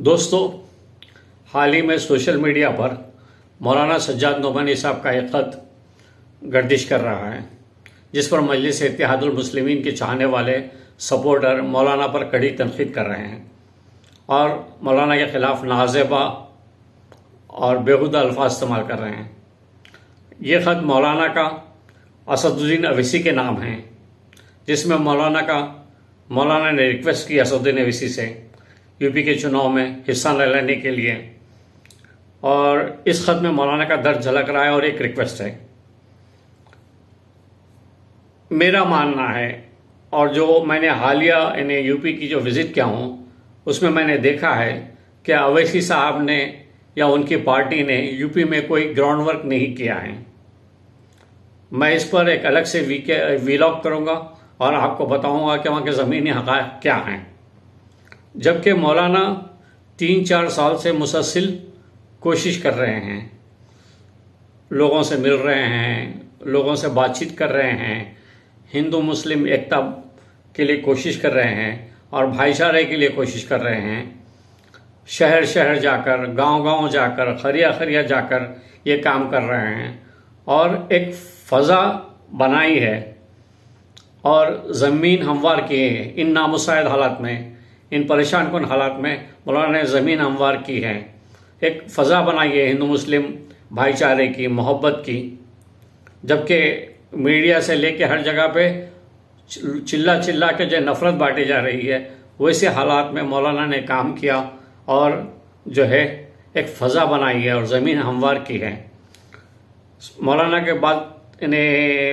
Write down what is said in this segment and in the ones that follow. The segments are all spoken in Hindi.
दोस्तों, हाल ही में सोशल मीडिया पर मौलाना सज्जाद नोमानी साहब का एक ख़त गर्दिश कर रहा है, जिस पर मजलिस इत्तेहादुल मुस्लिमीन के चाहने वाले सपोर्टर मौलाना पर कड़ी तनकीद कर रहे हैं और मौलाना के ख़िलाफ़ नाज़ेबा और बेहुदा अल्फाज इस्तेमाल कर रहे हैं। ये ख़त मौलाना का असदुद्दीन अवैसी के नाम है, जिसमें मौलाना ने रिक्वेस्ट की असदुद्दीन अवैसी से यूपी के चुनाव में हिस्सा न लेने के लिए, और इस ख़त में मौलाना का दर्द झलक रहा है और एक रिक्वेस्ट है। मेरा मानना है, और जो मैंने हालिया यानी यूपी की जो विज़िट किया हूँ उसमें मैंने देखा है कि अवैसी साहब ने या उनकी पार्टी ने यूपी में कोई ग्राउंड वर्क नहीं किया है। मैं इस पर एक अलग से वीलॉग करूँगा और आपको बताऊँगा कि वहाँ के ज़मीनी हक़ाइक़ क्या हैं। जबकि मौलाना 3-4 साल से मुसलसल कोशिश कर रहे हैं, लोगों से मिल रहे हैं, लोगों से बातचीत कर रहे हैं, हिंदू मुस्लिम एकता के लिए कोशिश कर रहे हैं और भाईचारे के लिए कोशिश कर रहे हैं। शहर शहर जाकर, गांव गांव जाकर, खरिया खरिया जाकर ये काम कर रहे हैं और एक फ़ज़ा बनाई है और ज़मीन हमवार किए हैं। इन नामुसाइद हालात में, इन परेशान कुन हालात में मौलाना ने ज़मीन हमवार की है, एक फ़ज़ा बनाई है हिंदू मुस्लिम भाईचारे की, मोहब्बत की। जबकि मीडिया से लेके हर जगह पे चिल्ला चिल्ला के जो नफ़रत बांटी जा रही है, वैसे हालात में मौलाना ने काम किया और जो है एक फ़ज़ा बनाई है और ज़मीन हमवार की है। मौलाना के बाद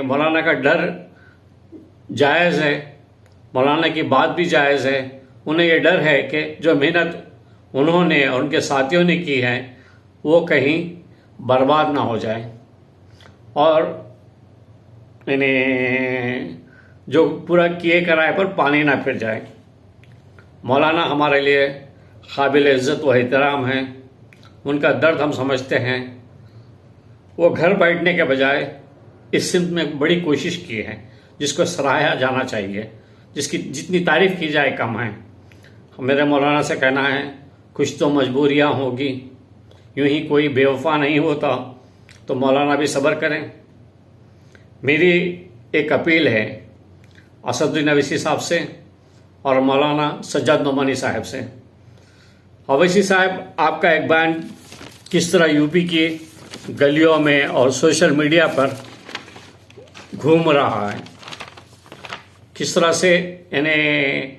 मौलाना का डर जायज़ है, मौलाना की बात भी जायज़ है। उन्हें ये डर है कि जो मेहनत उन्होंने और उनके साथियों ने की है वो कहीं बर्बाद ना हो जाए और जो पूरा किए कराए पर पानी ना फिर जाए। मौलाना हमारे लिए काबिल इज़्ज़त व एहतराम हैं, उनका दर्द हम समझते हैं। वो घर बैठने के बजाय इस सिमत में बड़ी कोशिश की है, जिसको सराहा जाना चाहिए, जिसकी जितनी तारीफ़ की जाए कम है। मेरे मौलाना से कहना है, कुछ तो मजबूरियाँ होगी, यूं ही कोई बेवफा नहीं होता, तो मौलाना भी सब्र करें। मेरी एक अपील है असदुद्दीन अवैसी साहब से और मौलाना सज्जाद नोमानी साहब से। अवैसी साहब, आपका एक बयान किस तरह यूपी की गलियों में और सोशल मीडिया पर घूम रहा है, किस तरह से यानी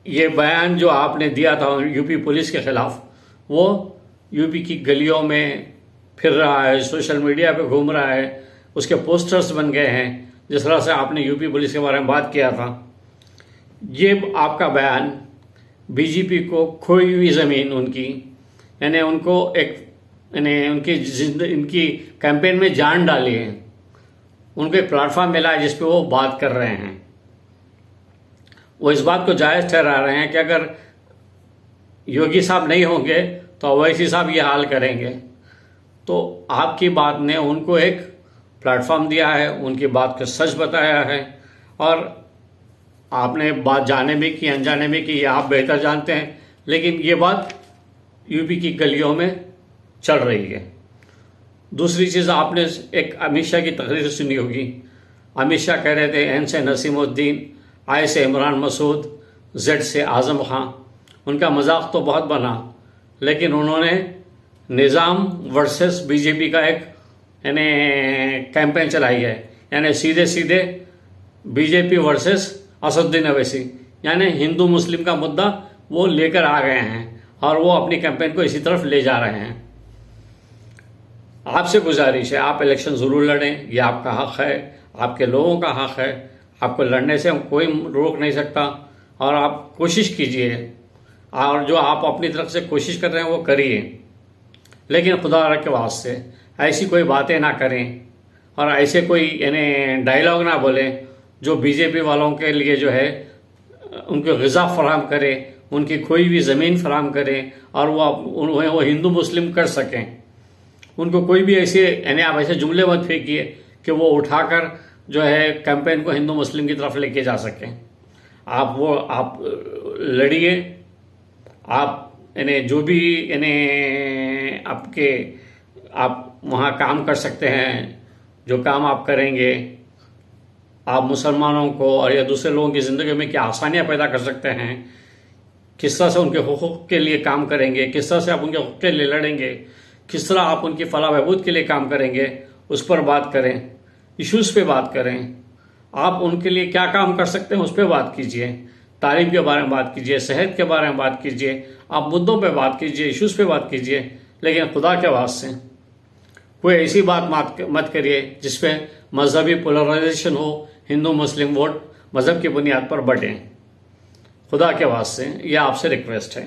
ये बयान जो आपने दिया था यूपी पुलिस के ख़िलाफ़, वो यूपी की गलियों में फिर रहा है, सोशल मीडिया पे घूम रहा है, उसके पोस्टर्स बन गए हैं। जिस तरह से आपने यूपी पुलिस के बारे में बात किया था, ये आपका बयान बीजेपी को खोई हुई ज़मीन उनकी, यानी उनको एक इनकी कैंपेन में जान डाली है, उनको एक प्लेटफॉर्म मिला है जिस पे वो बात कर रहे हैं। वो इस बात को जायज़ ठहरा रहे हैं कि अगर योगी साहब नहीं होंगे तो अवैसी साहब ये हाल करेंगे। तो आपकी बात ने उनको एक प्लेटफॉर्म दिया है, उनकी बात को सच बताया है और आपने बात जाने भी की, अनजाने भी की, ये आप बेहतर जानते हैं, लेकिन ये बात यूपी की गलियों में चल रही है। दूसरी चीज़, आपने एक अमित शाह की तकरीर सुनी होगी। अमित शाह कह रहे थे, एन से नसीमुद्दीन, आई से इमरान मसूद, जेड से आज़म खां। उनका मजाक तो बहुत बना, लेकिन उन्होंने निज़ाम वर्सेस बीजेपी का एक कैंपेन चलाई है, यानी सीधे सीधे बीजेपी वर्सेस असदुद्दीन अवैसी, यानी हिंदू मुस्लिम का मुद्दा वो लेकर आ गए हैं और वो अपनी कैंपेन को इसी तरफ ले जा रहे हैं। आपसे गुजारिश है, आप इलेक्शन ज़रूर लड़ें, ये आपका हक़ है, आपके लोगों का हक़ है। आपको लड़ने से हम कोई रोक नहीं सकता और आप कोशिश कीजिए, और जो आप अपनी तरफ से कोशिश कर रहे हैं वो करिए, लेकिन खुदा के वास्ते ऐसी कोई बातें ना करें और ऐसे कोई डायलॉग ना बोलें जो बीजेपी वालों के लिए जो है उनको ग़िज़ा फराहम करे, उनकी खोई हुई ज़मीन फराहम करें और वो हिंदू मुस्लिम कर सकें। उनको कोई भी ऐसे आप ऐसे जुमले मत फेंकिए कि वो उठाकर जो है कैंपेन को हिंदू मुस्लिम की तरफ लेके जा सकें। आप लड़िए, आप इन्हें जो भी इन्हें आप वहाँ काम कर सकते हैं, जो काम आप करेंगे आप मुसलमानों को और या दूसरे लोगों की ज़िंदगी में क्या आसानियाँ पैदा कर सकते हैं, किस तरह से उनके हुकूक के लिए काम करेंगे, किस तरह से आप उनके हुकूक के लिए लड़ेंगे, किस तरह आप उनकी फलाह बहबूद के लिए काम करेंगे, उस पर बात करें। इश्यूज़ पे बात करें, आप उनके लिए क्या काम कर सकते हैं उस पर बात कीजिए। तालीम के बारे में बात कीजिए, सेहत के बारे में बात कीजिए, आप मुद्दों पे बात कीजिए, इश्यूज़ पे बात कीजिए। लेकिन खुदा के वास्ते कोई ऐसी बात मत करिए जिसपे मजहबी पोलराइजेशन हो, हिंदू मुस्लिम वोट मज़हब की बुनियाद पर बटें। खुदा के वास्ते यह आपसे रिक्वेस्ट है।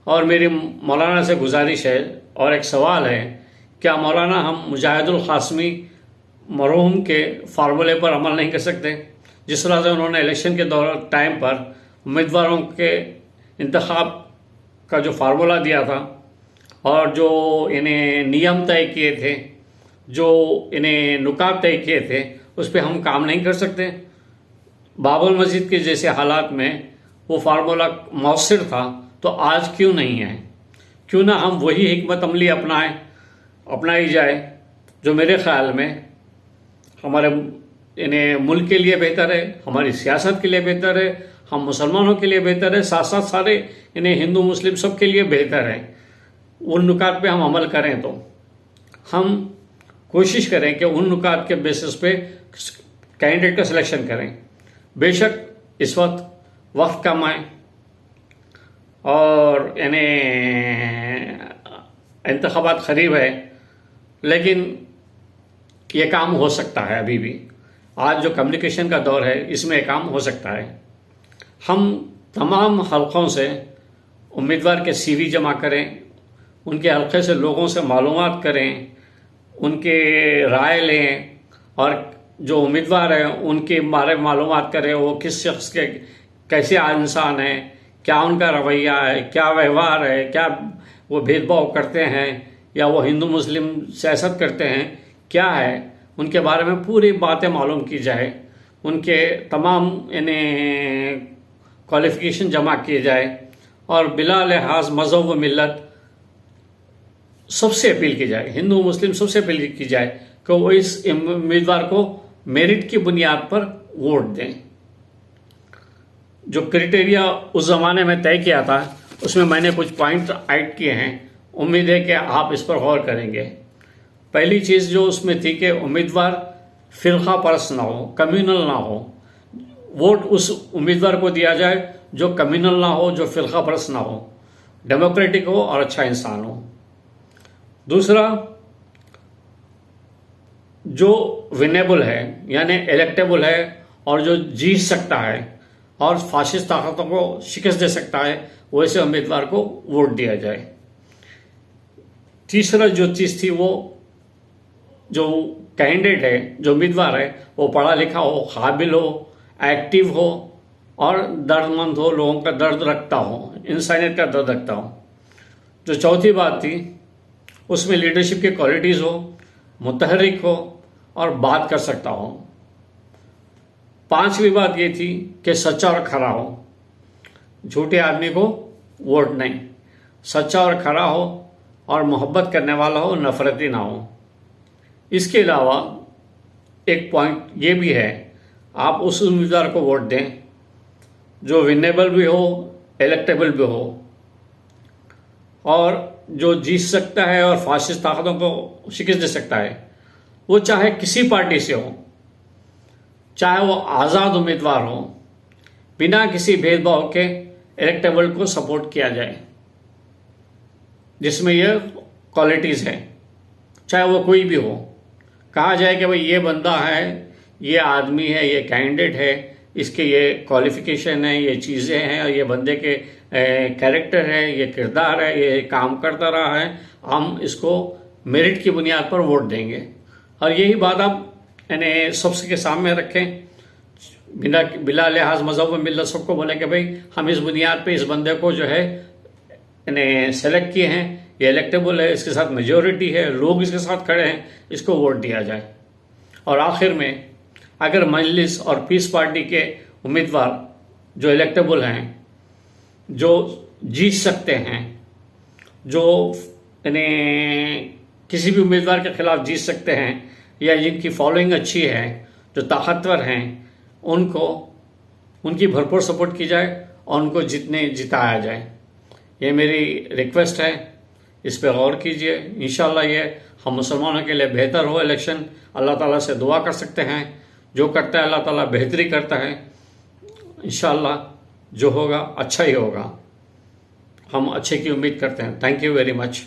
और मेरी मौलाना से गुजारिश है और एक सवाल है, क्या मौलाना हम मुजाहिदुल क़ासिमी मरहूम के फार्मूले पर अमल नहीं कर सकते? जिस तरह से उन्होंने इलेक्शन के टाइम पर उम्मीदवारों के इंतखाब का जो फार्मूला दिया था और जो इन्हें नियम तय किए थे, जो इन्हें नुकात तय किए थे, उस पर हम काम नहीं कर सकते? बाबुल मस्जिद के जैसे हालात में वो फार्मूला मौसर था, तो आज क्यों नहीं है? क्यों ना हम वही हिकमत अमली अपनाई जाए जो मेरे ख्याल में हमारे इन्हें मुल्क के लिए बेहतर है, हमारी सियासत के लिए बेहतर है, हम मुसलमानों के लिए बेहतर है, साथ साथ सारे इन्हें हिंदू मुस्लिम सब के लिए बेहतर है। उन नुकात पे हम अमल करें तो हम कोशिश करें कि उन नुकात के बेसिस पे कैंडिडेट का सिलेक्शन करें। बेशक इस वक्त कम है और इन्हें इंतखाबात करीब है, लेकिन ये काम हो सकता है। अभी भी आज जो कम्युनिकेशन का दौर है, इसमें काम हो सकता है। हम तमाम हलकों से उम्मीदवार के सीवी जमा करें, उनके हलके से लोगों से मालूमात करें, उनके राय लें और जो उम्मीदवार हैं उनके बारे में मालूमात करें, वो किस शख्स के कैसे इंसान है, क्या उनका रवैया है, क्या व्यवहार है, क्या वो भेदभाव करते हैं या वो हिंदू मुस्लिम सियासत करते हैं, क्या है, उनके बारे में पूरी बातें मालूम की जाए, उनके तमाम इन्हें क्वालिफ़िकेशन जमा किए जाए और बिला लिहाज मज़हब व मिल्लत सबसे अपील की जाए, हिंदू मुस्लिम सबसे अपील की जाए कि वो इस उम्मीदवार को मेरिट की बुनियाद पर वोट दें। जो क्राइटेरिया उस ज़माने में तय किया था उसमें मैंने कुछ पॉइंट ऐड किए हैं, उम्मीद है कि आप इस पर गौर करेंगे। पहली चीज़ जो उसमें थी कि उम्मीदवार फ़िरक़ा परस्त ना हो, कम्युनल ना हो। वोट उस उम्मीदवार को दिया जाए जो कम्युनल ना हो, जो फ़िरक़ा परस्त ना हो, डेमोक्रेटिक हो और अच्छा इंसान हो। दूसरा, जो विनेबल है यानी इलेक्टेबल है और जो जीत सकता है और फाशिस्ट ताकतों को शिकस्त दे सकता है, वैसे उम्मीदवार को वोट दिया जाए। तीसरा जो चीज़ थी, वो जो कैंडिडेट है, जो उम्मीदवार है, वो पढ़ा लिखा हो, काबिल हो, एक्टिव हो और दर्दमंद हो, लोगों का दर्द रखता हो, इंसानियत का दर्द रखता हो। जो चौथी बात थी, उसमें लीडरशिप की क्वालिटीज़ हो, मुतहरिक हो और बात कर सकता हो। पांचवी बात ये थी कि सच्चा और खरा हो, झूठे आदमी को वोट नहीं, सच्चा और खरा हो और मोहब्बत करने वाला हो, नफरती ना हो। इसके अलावा एक पॉइंट ये भी है, आप उस उम्मीदवार को वोट दें जो विनेबल भी हो, इलेक्टेबल भी हो और जो जीत सकता है और फाशिस्ट ताकतों को शिकस्त दे सकता है। वो चाहे किसी पार्टी से हो, चाहे वो आज़ाद उम्मीदवार हो, बिना किसी भेदभाव के इलेक्टेबल को सपोर्ट किया जाए, जिसमें यह क्वालिटीज़ है, चाहे वो कोई भी हो। कहा जाए कि भाई ये बंदा है, ये आदमी है, ये कैंडिडेट है, इसके ये क्वालिफ़िकेशन है, ये चीज़ें हैं, ये बंदे के कैरेक्टर है, ये किरदार है, ये काम करता रहा है, हम इसको मेरिट की बुनियाद पर वोट देंगे। और यही बात आप यानी सबके सामने रखें, बिला लिहाज मज़हब व मिल्लत सबको बोले कि भाई हम इस बुनियाद पे इस बंदे को जो है यानी सेलेक्ट किए हैं, ये इलेक्टेबल है, इसके साथ मेजॉरिटी है, लोग इसके साथ खड़े हैं, इसको वोट दिया जाए। और आखिर में अगर मजलिस और पीस पार्टी के उम्मीदवार जो इलेक्टेबल हैं जो जीत सकते हैं, जो यानी किसी भी उम्मीदवार के खिलाफ जीत सकते हैं या जिनकी फॉलोइंग अच्छी है, जो ताकतवर हैं, उनको उनकी भरपूर सपोर्ट की जाए और उनको जिताया जाए। ये मेरी रिक्वेस्ट है, इस पर गौर कीजिए। इंशाल्लाह ये हम मुसलमानों के लिए बेहतर हो इलेक्शन। अल्लाह ताला से दुआ कर सकते हैं, जो करता है अल्लाह ताला बेहतरी करता है। इंशाल्लाह जो होगा अच्छा ही होगा, हम अच्छे की उम्मीद करते हैं। Thank you very much.